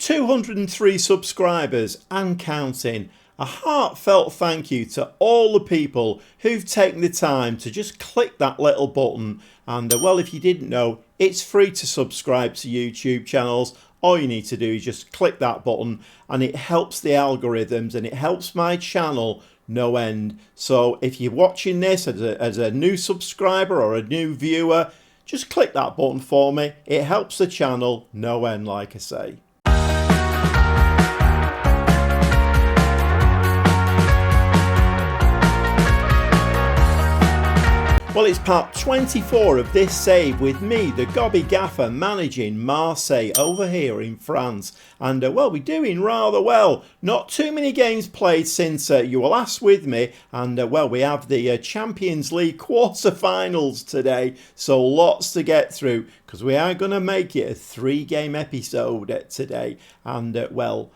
203 subscribers and counting. A heartfelt thank you to all the people who've taken the time to just click that little button. And well, if you didn't know, it's free to subscribe to YouTube channels. All you need to do is just click that button and it helps the algorithms and it helps my channel no end. So if you're watching this as a new subscriber or a new viewer, just click that button for me. It helps the channel no end, like I say. Well, it's part 24 of this save with me, the Gobby Gaffer, managing Marseille over here in France. And, well, we're doing rather well. Not too many games played since you were last with me. And, well, we have the Champions League quarter-finals today. So lots to get through because we are going to make it a 3-game episode today. And, well...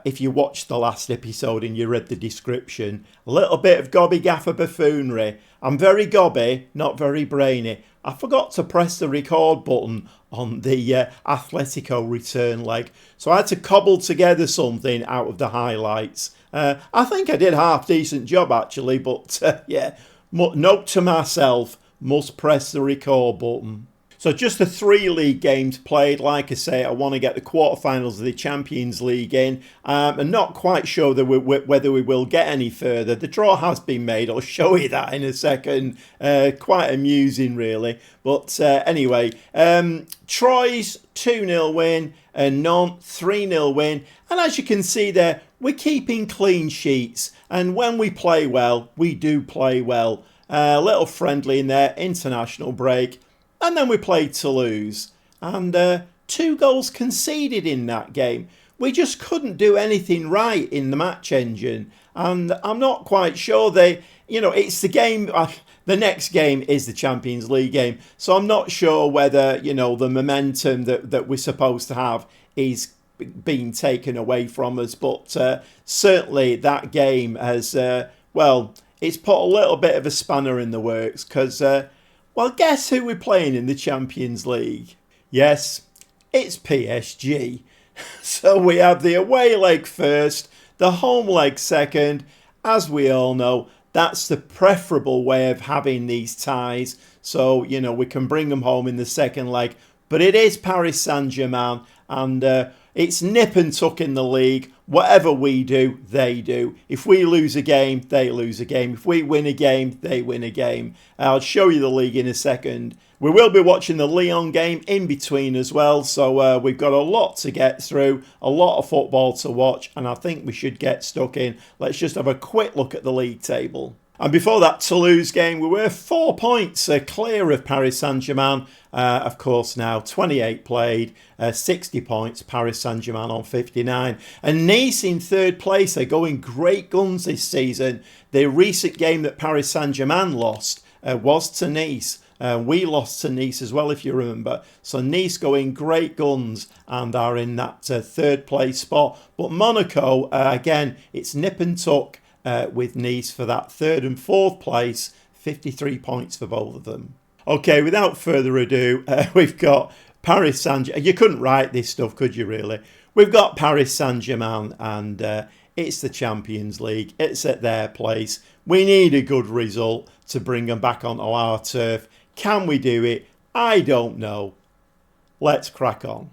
if you watched the last episode and you read the description, a little bit of Gobby Gaffer buffoonery. I'm very gobby, not very brainy. I forgot to press the record button on the Atletico return leg, so I had to cobble together something out of the highlights. I think I did a half-decent job actually, but yeah, note to myself, must press the record button. So just the 3 league games played. Like I say, I want to get the quarterfinals of the Champions League in. I'm not quite sure that whether we will get any further. The draw has been made. I'll show you that in a second. Quite amusing, really. But anyway, Troyes 2-0 win and Nantes 3-0 win. And as you can see there, we're keeping clean sheets. And when we play well, we do play well. A little friendly in there, international break. And then we played Toulouse, and 2 goals conceded in that game. We just couldn't do anything right in the match engine, and I'm not quite sure it's the game. The next game is the Champions League game, so I'm not sure whether the momentum that we're supposed to have is being taken away from us. But certainly that game has it's put a little bit of a spanner in the works because. Well, guess who we're playing in the Champions League? Yes, it's PSG. So we have the away leg first, the home leg second. As we all know, that's the preferable way of having these ties. So, we can bring them home in the second leg. But it is Paris Saint-Germain, and it's nip and tuck in the league. Whatever we do, they do. If we lose a game, they lose a game. If we win a game, they win a game. I'll show you the league in a second. We will be watching the Lyon game in between as well. So we've got a lot to get through, a lot of football to watch, and I think we should get stuck in. Let's just have a quick look at the league table. And before that Toulouse game, we were 4 points clear of Paris Saint-Germain. Of course, now 28 played, 60 points, Paris Saint-Germain on 59. And Nice in 3rd place. They're going great guns this season. The recent game that Paris Saint-Germain lost was to Nice. We lost to Nice as well, if you remember. So Nice going great guns and are in that 3rd place spot. But Monaco, again, it's nip and tuck. With Nice for that 3rd and 4th place, 53 points for both of them. Okay, without further ado, we've got Paris Saint-Germain. You couldn't write this stuff, could you really? We've got Paris Saint-Germain and it's the Champions League. It's at their place. We need a good result to bring them back onto our turf. Can we do it? I don't know. Let's crack on.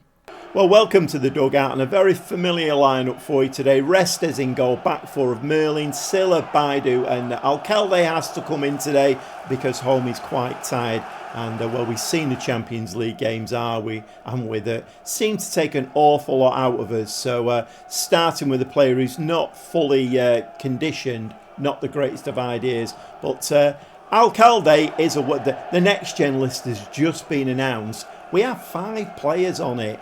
Well, welcome to the dugout and a very familiar lineup for you today. Restes in goal, back 4 of Merlin, Silla, Baidu and Alcalde has to come in today because home is quite tired. And, well, we've seen the Champions League games, are we? And with it, seem to take an awful lot out of us. So, starting with a player who's not fully conditioned, not the greatest of ideas. But Alcalde is the next-gen list has just been announced. We have 5 players on it.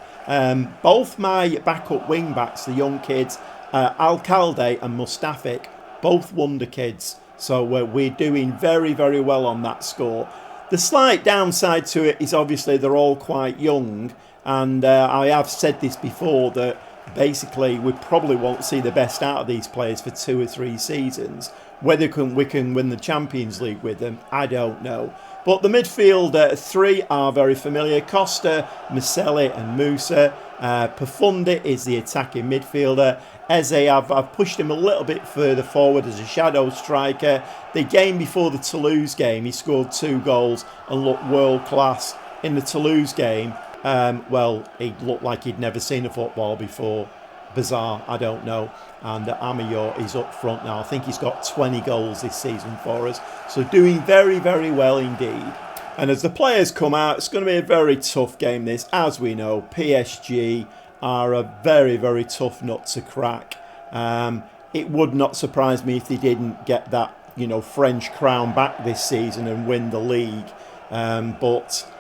Both my backup wing-backs, the young kids, Alcalde and Mustafik, both wonder kids. So we're doing very, very well on that score. The slight downside to it is obviously they're all quite young. And I have said this before that basically we probably won't see the best out of these players for 2 or 3 seasons. Whether we can win the Champions League with them, I don't know. But the midfield 3 are very familiar. Costa, Maselli and Musa. Profundi is the attacking midfielder. Eze, I've pushed him a little bit further forward as a shadow striker. The game before the Toulouse game, he scored 2 goals and looked world class. In the Toulouse game, he looked like he'd never seen a football before. Bizarre, I don't know. And Amayor is up front now. I think he's got 20 goals this season for us. So doing very, very well indeed. And as the players come out, it's going to be a very tough game this. As we know, PSG are a very, very tough nut to crack. It would not surprise me if they didn't get that, French crown back this season and win the league. But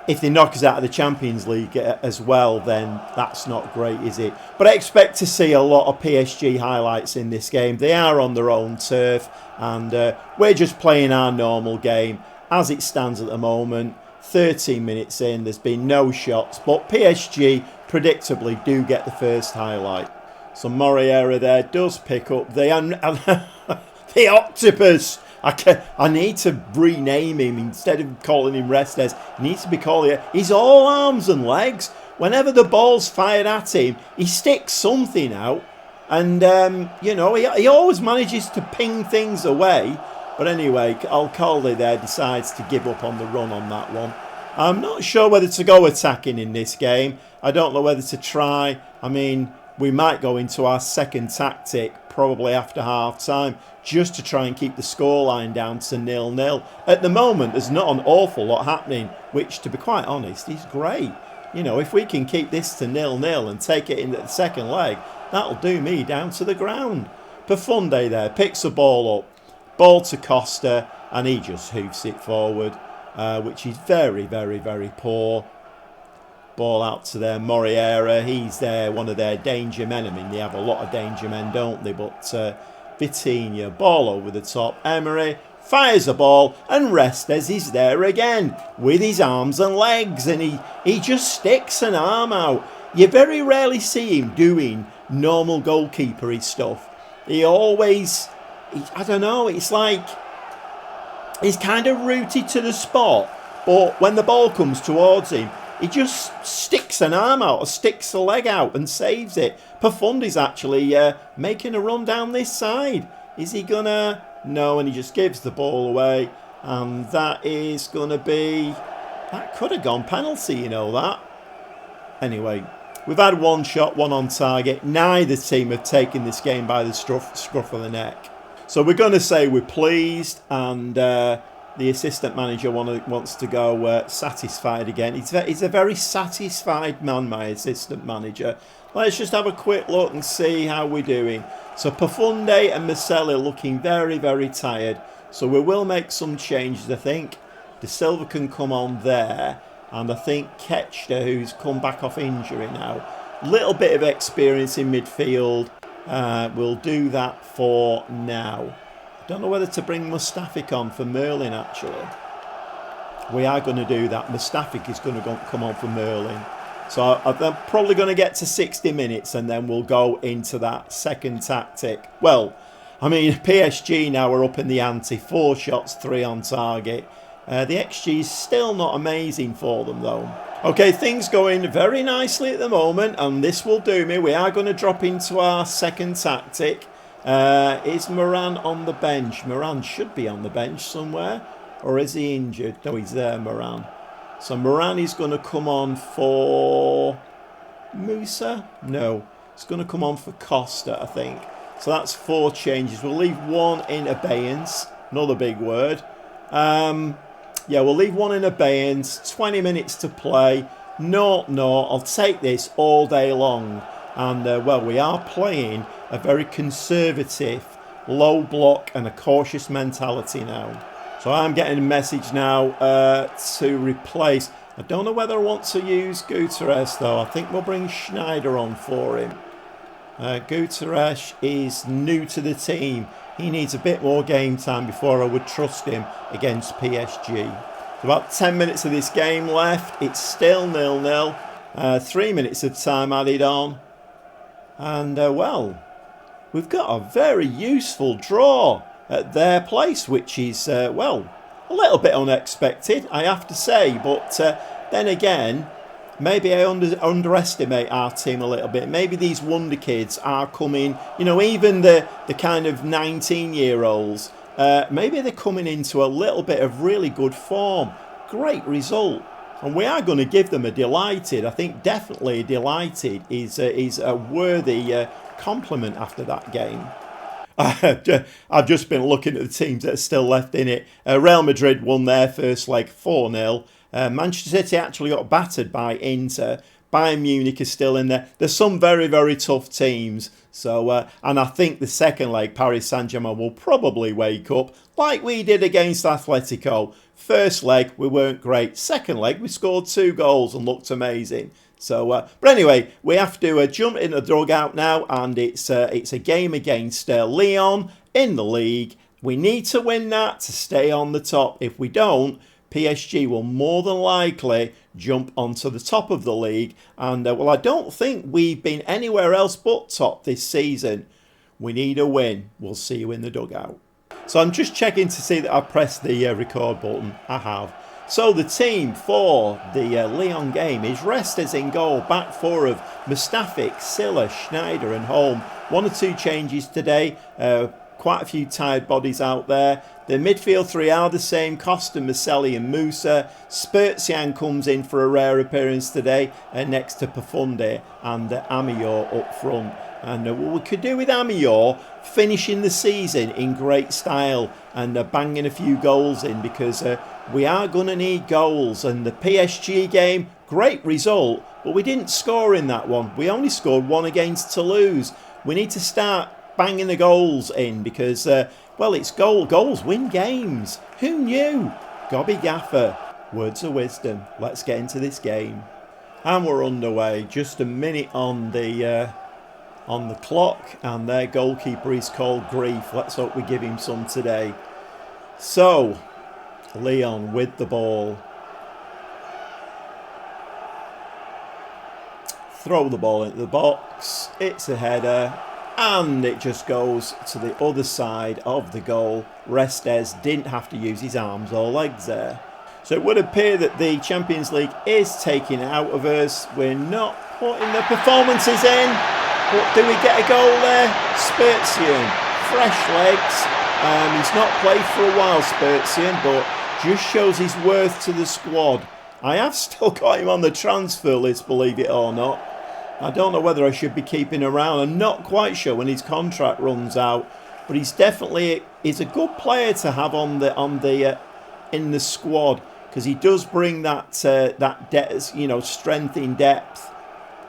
if they knock us out of the Champions League as well, then that's not great, is it? But I expect to see a lot of PSG highlights in this game. They are on their own turf, and we're just playing our normal game. As it stands at the moment, 13 minutes in, there's been no shots, but PSG predictably do get the first highlight. So Moriera there does pick up the octopus. I need to rename him instead of calling him Restes. He needs to be calling he's all arms and legs. Whenever the ball's fired at him, he sticks something out, and he always manages to ping things away. But anyway, Alcalde there decides to give up on the run on that one. I'm not sure whether to go attacking in this game. I don't know whether to try. I mean, we might go into our second tactic probably after half time just to try and keep the scoreline down to 0-0. At the moment, there's not an awful lot happening, which, to be quite honest, is great. If we can keep this to 0-0 and take it into the second leg, that'll do me down to the ground. Profundi there picks the ball up. Ball to Costa, and he just hoofs it forward, which is very, very, very poor. Ball out to their Moriera. He's one of their danger men. I mean, they have a lot of danger men, don't they? But Vitinha, ball over the top. Emery fires the ball, and Restes is there again with his arms and legs, and he just sticks an arm out. You very rarely see him doing normal goalkeeper-y stuff. He always... I don't know, it's like he's kind of rooted to the spot, but when the ball comes towards him, he just sticks an arm out or sticks a leg out and saves it. Profundi's actually making a run down this side. Is he gonna? No, and he just gives the ball away, and that is gonna be... That could have gone penalty, that. Anyway, we've had one shot, one on target. Neither team have taken this game by the scruff of the neck. So we're going to say we're pleased, and the assistant manager wants to go satisfied again. He's a very satisfied man, my assistant manager. Let's just have a quick look and see how we're doing. So Profundi and Marseille looking very, very tired. So we will make some changes, I think. De Silva can come on there, and I think Ketchner, who's come back off injury now, little bit of experience in midfield. We'll do that for now. I don't know whether to bring Mustafic on for Merlin, actually. We are going to do that. Mustafic is going to come on for Merlin. So I'm probably going to get to 60 minutes and then we'll go into that second tactic. Well, I mean, PSG now are up in the ante. 4 shots, 3 on target. The XG is still not amazing for them, though. Okay, things going very nicely at the moment, and this will do me. We are going to drop into our second tactic. Is Moran on the bench? Moran should be on the bench somewhere. Or is he injured? No, he's there, Moran. So Moran is going to come on for Musa? No, it's going to come on for Costa, I think. So that's 4 changes. We'll leave 1 in abeyance. Another big word. Yeah, we'll leave 1 in abeyance. 20 minutes to play. 0-0. I'll take this all day long. And, well, we are playing a very conservative, low block and a cautious mentality now. So I'm getting a message now to replace. I don't know whether I want to use Guterres, though. I think we'll bring Schneider on for him. Guterres is new to the team. He needs a bit more game time before I would trust him against PSG. So about 10 minutes of this game left. It's still 0-0. 3 minutes of time added on. And, well, we've got a very useful draw at their place, which is, well, a little bit unexpected, I have to say. But then again, maybe I underestimate our team a little bit. Maybe these wonder kids are coming, you know, even the kind of 19-year-olds, maybe they're coming into a little bit of really good form. Great result. And we are going to give them a delighted. I think definitely a delighted is a worthy compliment after that game. I've just been looking at the teams that are still left in it. Real Madrid won their first leg 4-0. Manchester City actually got battered by Inter. Bayern Munich is still in there. There's some very, very tough teams. So, and I think the second leg, Paris Saint-Germain will probably wake up like we did against Atletico. First leg, we weren't great. Second leg, we scored 2 goals and looked amazing. So, but anyway, we have to jump in the dugout now, and it's a game against Lyon in the league. We need to win that to stay on the top. If we don't, PSG will more than likely jump onto the top of the league. And, well, I don't think we've been anywhere else but top this season. We need a win. We'll see you in the dugout. So I'm just checking to see that I pressed the record button. I have. So the team for the Lyon game is Restes in goal, back four of Mustafic, Silla, Schneider and Holm. 1 or 2 changes today. Quite a few tired bodies out there. The midfield three are the same: Costa, Marseille and Musa. Spurzian comes in for a rare appearance today, next to Pafunde and Amior up front. And what we could do with Amior, finishing the season in great style and banging a few goals in, because we are going to need goals. And the PSG game, great result, but we didn't score in that one. We only scored 1 against Toulouse. We need to start banging the goals in, because, well, it's goals win games. Who knew? Gobby Gaffer, words of wisdom. Let's get into this game. And we're underway. Just a minute on the clock, and their goalkeeper is called Grief. Let's hope we give him some today. So, Lyon with the ball. Throw the ball into the box. It's a header, and it just goes to the other side of the goal. Restes didn't have to use his arms or legs there. So it would appear that the Champions League is taking it out of us. We're not putting the performances in. But do we get a goal there? Spurzian, fresh legs. He's not played for a while, Spurzian, but just shows his worth to the squad. I have still got him on the transfer list, believe it or not. I don't know whether I should be keeping around. I'm not quite sure when his contract runs out, but he's a good player to have in the squad, because he does bring that strength in depth.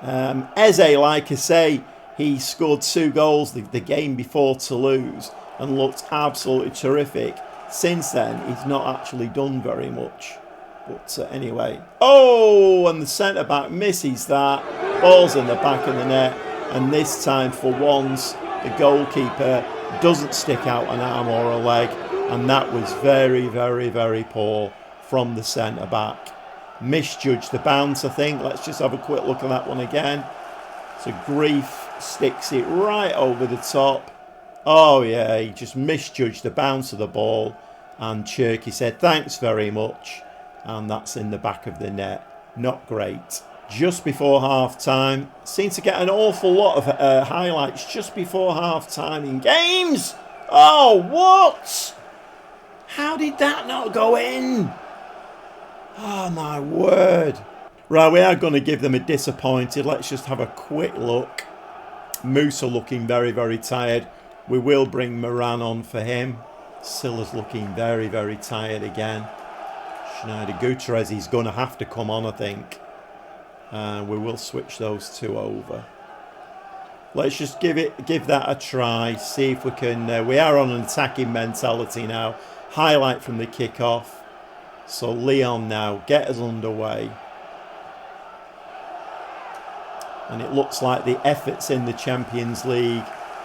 Eze, like I say, he scored 2 goals the game before Toulouse and looked absolutely terrific. Since then, he's not actually done very much. But anyway. Oh, and the centre-back misses that. Ball's in the back of the net. And this time, for once, the goalkeeper doesn't stick out an arm or a leg. And that was very, very, very poor from the centre-back. Misjudged the bounce, I think. Let's just have a quick look at that one again. So Grief sticks it right over the top. Oh yeah, he just misjudged the bounce of the ball, and Cherky said thanks very much, and that's in the back of the net. Not great. Just before half time, seem to get an awful lot of highlights just before half time in games. Oh, what? How did that not go in? Oh my word. Right, we are going to give them a disappointed. Let's just have a quick look. Musa looking very, very tired. We will bring Moran on for him. Silla's looking very, very tired again. Schneider, Gutierrez, he's going to have to come on, I think. We will switch those 2 over. Let's just give that a try. See if we can. We are on an attacking mentality now. Highlight from the kick-off. So Lyon now get us underway. And it looks like the efforts in the Champions League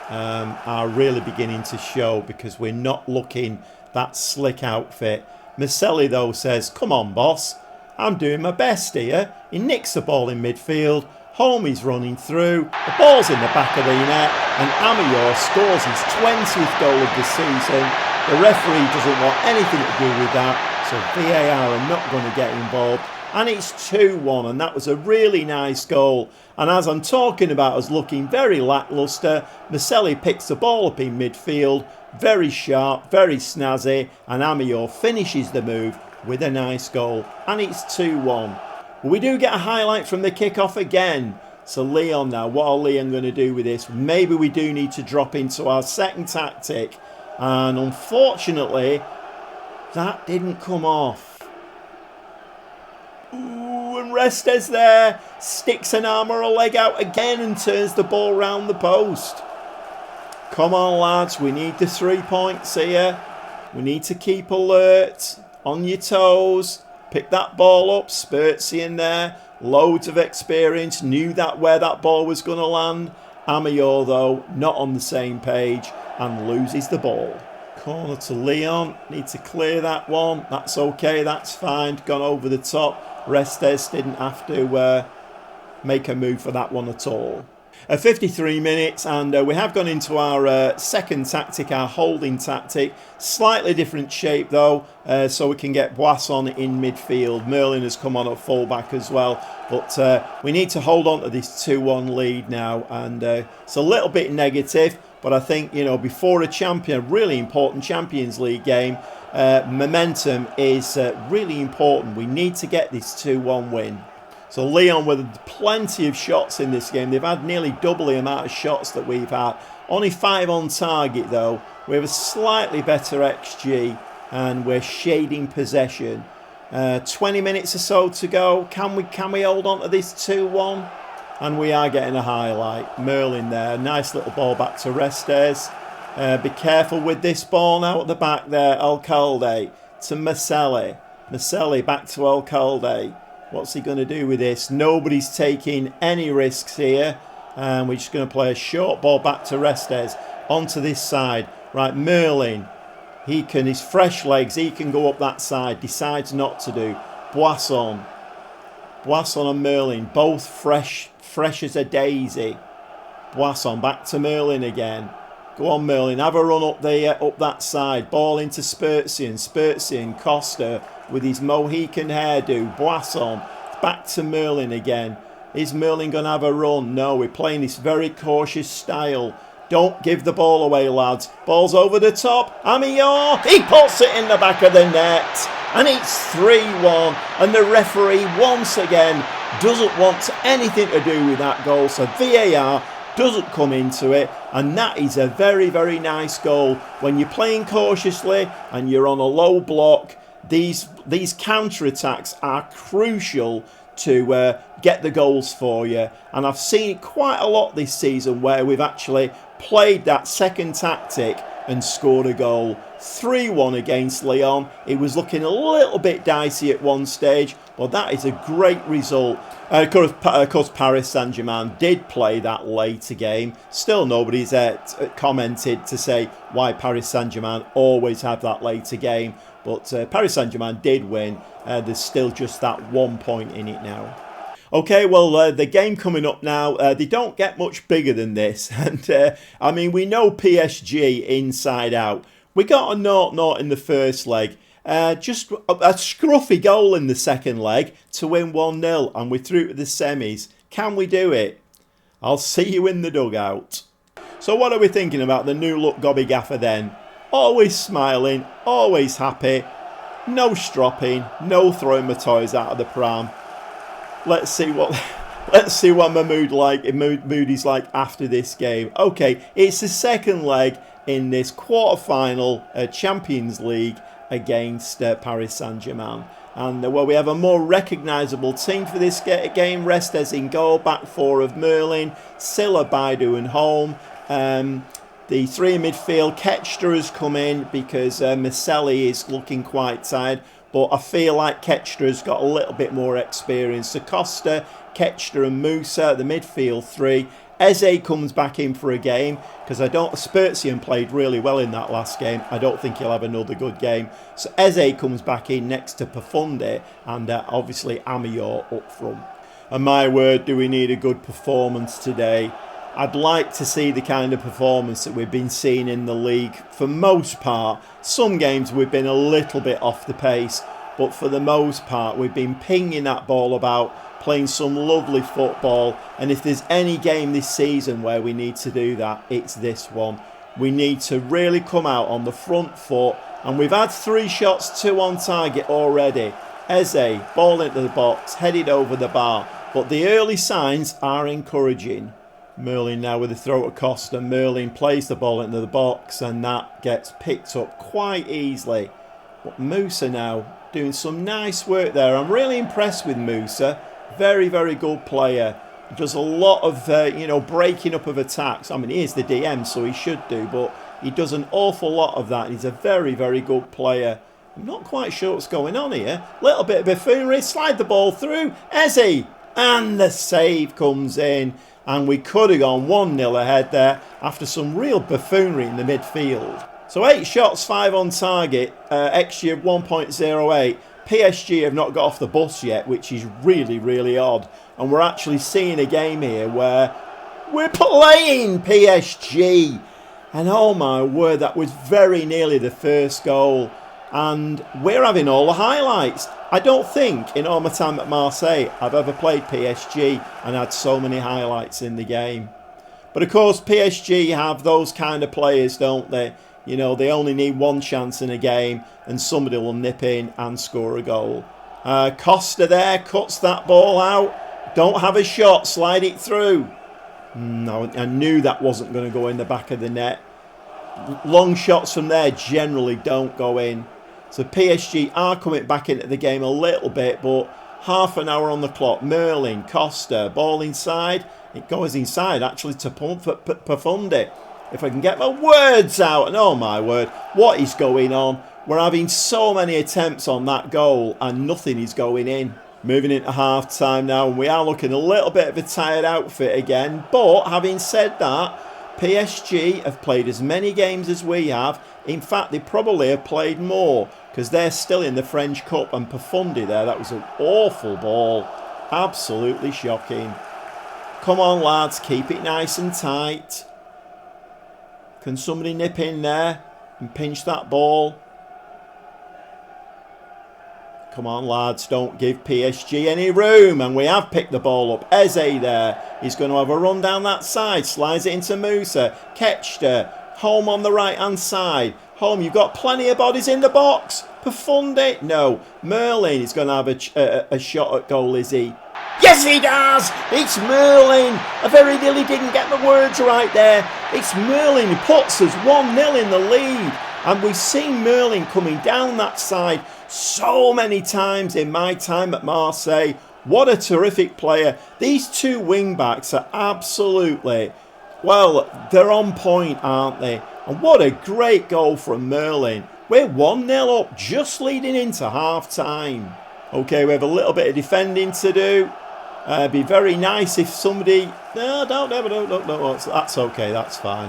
are really beginning to show, because we're not looking that slick outfit. Marseille, though, says, come on, boss. I'm doing my best here. He nicks the ball in midfield. Holm is running through. The ball's in the back of the net. And Amior scores his 20th goal of the season. The referee doesn't want anything to do with that. So VAR are not going to get involved. and it's 2-1, and that was a really nice goal. And as I'm talking about us looking very lacklustre, Marseille picks the ball up in midfield, very sharp, very snazzy, and Amiot finishes the move with a nice goal, and it's 2-1. We do get a highlight from the kickoff again. So Lyon now, what are Lyon going to do with this? Maybe we do need to drop into our second tactic, and unfortunately that didn't come off. Ooh, and Restes there sticks an arm or a leg out again and turns the ball round the post. Come on lads, we need the 3 points here. We need to keep alert, on your toes, pick that ball up. Spurtsy in there, loads of experience, knew that where that ball was going to land. Amiot though, not on the same page and loses the ball. Corner to Lyon, need to clear that one. That's okay, that's fine, gone over the top. Restes didn't have to make a move for that one at all. 53 minutes, and we have gone into our second tactic, our holding tactic. Slightly different shape though, so we can get Boisson in midfield. Merlin has come on at fullback as well, but we need to hold on to this 2-1 lead now, and it's a little bit negative, but I think, you know, before a really important Champions League game, momentum is really important. We need to get this 2-1 win. So Lyon with plenty of shots in this game. They've had nearly double the amount of shots that we've had. Only 5 on target though. We have a slightly better XG and we're shading possession. 20 minutes or so to go. Can we hold on to this 2-1? And we are getting a highlight. Merlin there. Nice little ball back to Restes. Be careful with this ball now at the back there. Alcalde to Marseille. Marseille back to Alcalde. What's he going to do with this? Nobody's taking any risks here. And we're just going to play a short ball back to Restes. Onto this side. Right, Merlin. His fresh legs, he can go up that side. Decides not to do. Boisson and Merlin, both fresh as a daisy. Boisson back to Merlin again. Go on Merlin, have a run up that side. Ball into Spurtsy and Costa with his Mohican hairdo. Boisson back to Merlin again. Is Merlin going to have a run? No, we're playing this very cautious style. Don't give the ball away, lads. Ball's over the top. Amiot, he puts it in the back of the net. And it's 3-1. And the referee, once again, doesn't want anything to do with that goal. So VAR doesn't come into it. And that is a very, very nice goal. When you're playing cautiously and you're on a low block, these counter-attacks are crucial to get the goals for you. And I've seen it quite a lot this season where we've actually played that second tactic and scored a goal. 3-1 against Lyon. It was looking a little bit dicey at one stage, but that is a great result. Of course, Paris Saint-Germain did play that later game. Still nobody's commented to say why Paris Saint-Germain always have that later game. But Paris Saint-Germain did win. There's still just that 1 point in it now. Okay, well, the game coming up now, they don't get much bigger than this. And, I mean, we know PSG inside out. We got a 0-0 in the first leg. Just a scruffy goal in the second leg to win 1-0. And we're through to the semis. Can we do it? I'll see you in the dugout. So what are we thinking about the new look Gobby Gaffer then? Always smiling, always happy, no stropping, no throwing my toys out of the pram. Let's see what my mood is like after this game. Okay, it's the second leg in this quarter-final Champions League against Paris Saint-Germain. And well, we have a more recognisable team for this game. Restes in goal, back four of Merlin, Silla, Baidu and Holm. The three in midfield, Ketchter has come in because Marseille is looking quite tired. But I feel like Ketchter has got a little bit more experience. So Costa, Ketchter and Musa, the midfield three. Eze comes back in for a game because Spurtsian played really well in that last game. I don't think he'll have another good game. So Eze comes back in next to Profunde and obviously Amiot up front. And my word, do we need a good performance today. I'd like to see the kind of performance that we've been seeing in the league for most part. Some games we've been a little bit off the pace, but for the most part we've been pinging that ball about, playing some lovely football. And if there's any game this season where we need to do that, it's this one. We need to really come out on the front foot, and we've had 3 shots, 2 on target already. Eze, ball into the box, headed over the bar, but the early signs are encouraging. Merlin now with the throw to Costa. Merlin plays the ball into the box, and that gets picked up quite easily. But Musa now doing some nice work there. I'm really impressed with Musa. Very, very good player. Does a lot of, breaking up of attacks. I mean, he is the DM, so he should do, but he does an awful lot of that. He's a very, very good player. I'm not quite sure what's going on here. Little bit of buffoonery. Slide the ball through. Eze. And the save comes in. And we could have gone 1-0 ahead there after some real buffoonery in the midfield. So 8 shots, 5 on target. XG of 1.08. PSG have not got off the bus yet, which is really, really odd. And we're actually seeing a game here where we're playing PSG. And oh my word, that was very nearly the first goal. And we're having all the highlights. I don't think in all my time at Marseille I've ever played PSG and had so many highlights in the game. But of course PSG have those kind of players, don't they? You know, they only need 1 chance in a game and somebody will nip in and score a goal. Costa there cuts that ball out. Don't have a shot, slide it through. No, I knew that wasn't going to go in the back of the net. Long shots from there generally don't go in. So PSG are coming back into the game a little bit, but half an hour on the clock. Merlin, Costa, ball inside. It goes inside actually to Profundi. If I can get my words out, and oh my word, what is going on? We're having so many attempts on that goal and nothing is going in. Moving into half time now, and we are looking a little bit of a tired outfit again. But having said that, PSG have played as many games as we have. In fact, they probably have played more because they're still in the French Cup. And Profundi there, that was an awful ball. Absolutely shocking. Come on, lads, keep it nice and tight. Can somebody nip in there and pinch that ball? Come on, lads, don't give PSG any room. And we have picked the ball up. Eze there. He's going to have a run down that side. Slides it into Musa. Ketchter. Home on the right-hand side. Home, you've got plenty of bodies in the box. Profundi. No. Merlin is going to have a shot at goal, is he? Yes, he does! It's Merlin! I very nearly didn't get the words right there. It's Merlin who puts us 1-0 in the lead. And we've seen Merlin coming down that side so many times in my time at Marseille. What a terrific player. These 2 wing-backs are absolutely, well, they're on point, aren't they? And what a great goal from Merlin. We're 1-0 up, just leading into half-time. Okay, we have a little bit of defending to do. Be very nice if somebody... No, don't. That's okay, that's fine.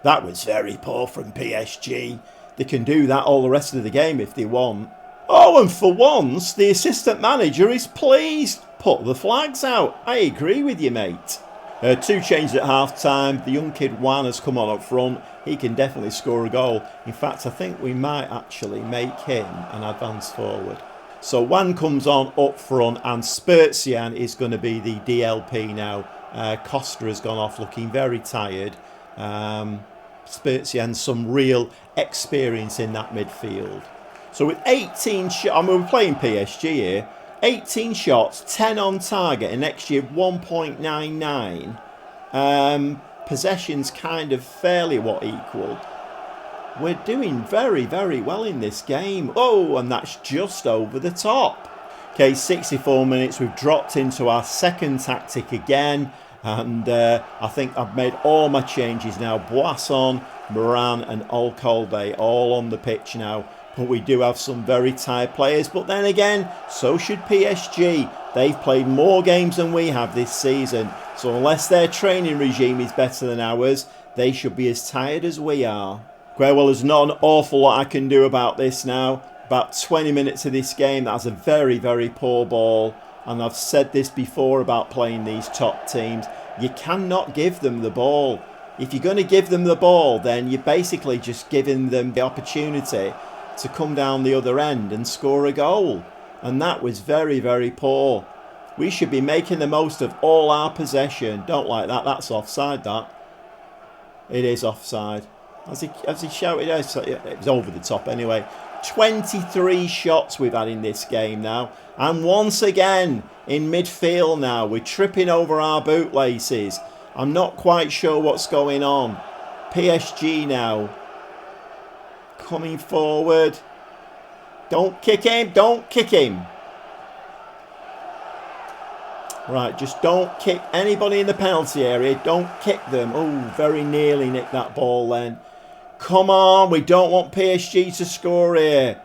That was very poor from PSG. They can do that all the rest of the game if they want. Oh, and for once, the assistant manager is pleased. Put the flags out. I agree with you, mate. 2 changes at half-time. The young kid Juan has come on up front. He can definitely score a goal. In fact, I think we might actually make him an advance forward. So Juan comes on up front and Spurzian is going to be the DLP now. Costa has gone off looking very tired. Spurzian, some real experience in that midfield. So with 18 shots, I mean, we're playing PSG here. 18 shots, 10 on target, and XG of 1.99. Possessions kind of fairly equal. We're doing very, very well in this game. Oh, and that's just over the top. Okay, 64 minutes. We've dropped into our second tactic again. And I think I've made all my changes now. Boisson, Moran and Alcalde all on the pitch now. But we do have some very tired players. But then again, so should PSG. They've played more games than we have this season. So unless their training regime is better than ours, they should be as tired as we are. Well, there's not an awful lot I can do about this now. About 20 minutes of this game, that's a very, very poor ball. And I've said this before about playing these top teams. You cannot give them the ball. If you're going to give them the ball, then you're basically just giving them the opportunity to come down the other end and score a goal. And that was very, very poor. We should be making the most of all our possession. Don't like that. That's offside, that. It is offside. Has he shouted? It was over the top anyway. 23 shots we've had in this game now. And once again, in midfield now, we're tripping over our bootlaces. I'm not quite sure what's going on. PSG now. Coming forward. Don't kick him. Don't kick him. Right, just don't kick anybody in the penalty area. Don't kick them. Oh, very nearly nicked that ball then. Come on, we don't want PSG to score here.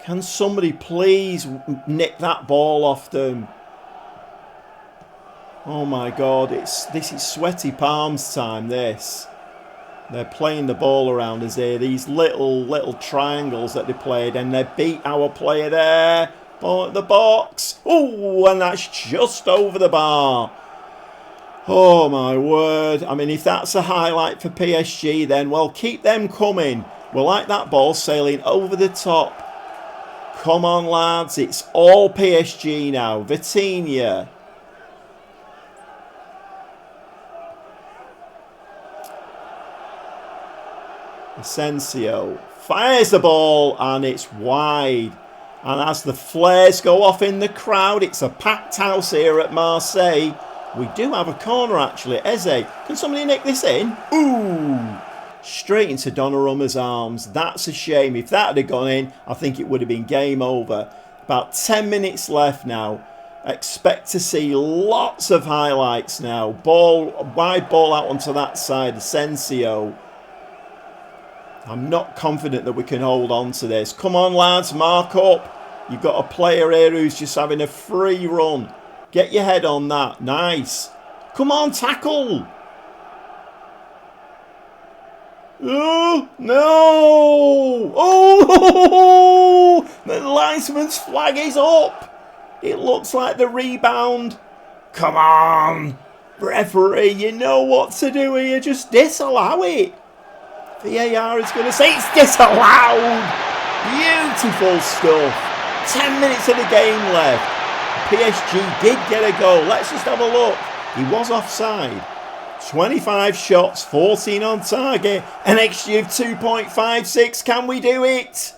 Can somebody please nick that ball off them? Oh my God, this is sweaty palms time, this. They're playing the ball around us here. These little triangles that they played, and they beat our player there. Ball at the box. Oh, and that's just over the bar. Oh my word. I mean, if that's a highlight for PSG, then, well, keep them coming. We'll like that ball sailing over the top. Come on, lads. It's all PSG now. Vitinha. Asensio fires the ball, and it's wide. And as the flares go off in the crowd, it's a packed house here at Marseille. We do have a corner, actually. Eze, can somebody nick this in? Ooh! Straight into Donnarumma's arms. That's a shame. If that had gone in, I think it would have been game over. About 10 minutes left now. Expect to see lots of highlights now. Wide ball out onto that side. Asensio. I'm not confident that we can hold on to this. Come on, lads, mark up. You've got a player here who's just having a free run. Get your head on that. Nice. Come on, tackle. Oh, no. Oh, the linesman's flag is up. It looks like the rebound. Come on. Referee, you know what to do here. Just disallow it. VAR is going to say it's disallowed. Beautiful stuff. 10 minutes of the game left. PSG did get a goal. Let's just have a look. He was offside. 25 shots, 14 on target. An XG of 2.56. Can we do it?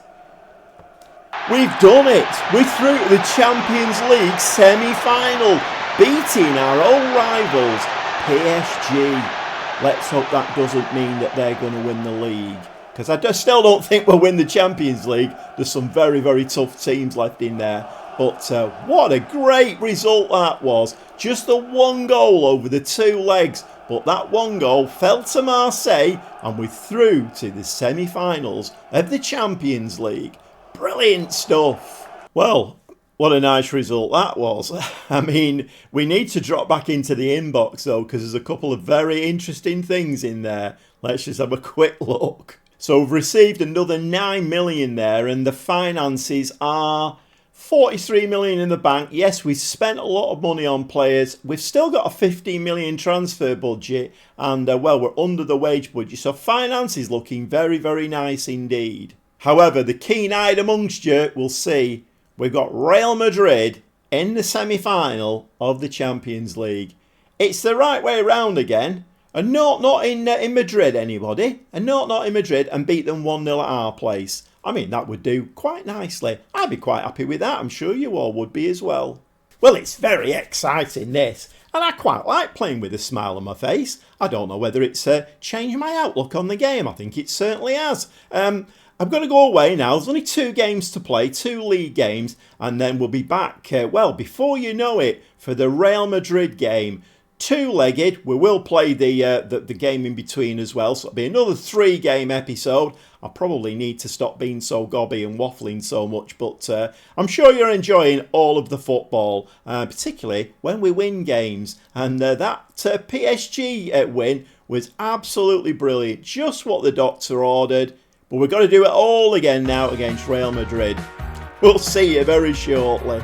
We've done it. We're through to the Champions League semi-final, beating our old rivals, PSG. Let's hope that doesn't mean that they're going to win the league. Because I still don't think we'll win the Champions League. There's some very, very tough teams left in there. But what a great result that was. Just the one goal over the two legs. But that one goal fell to Marseille. And we're through to the semi-finals of the Champions League. Brilliant stuff. Well, what a nice result that was. I mean, we need to drop back into the inbox though, because there's a couple of very interesting things in there. Let's just have a quick look. So we've received another 9 million there, and the finances are 43 million in the bank. Yes, we've spent a lot of money on players. We've still got a 15 million transfer budget, and well, we're under the wage budget. So finance is looking very, very nice indeed. However, the keen-eyed amongst you will see we've got Real Madrid in the semi-final of the Champions League. It's the right way around again. A not in Madrid, anybody. A not in Madrid, and beat them 1-0 at our place. I mean, that would do quite nicely. I'd be quite happy with that. I'm sure you all would be as well. Well, it's very exciting, this. And I quite like playing with a smile on my face. I don't know whether it's changed my outlook on the game. I think it certainly has. I'm going to go away now. There's only 2 games to play, 2 league games, and then we'll be back, well, before you know it, for the Real Madrid game. 2-legged. We will play the game in between as well, so it'll be another 3-game episode. I probably need to stop being so gobby and waffling so much, but I'm sure you're enjoying all of the football, particularly when we win games. And that PSG win was absolutely brilliant, just what the doctor ordered. But we've got to do it all again now against Real Madrid. We'll see you very shortly.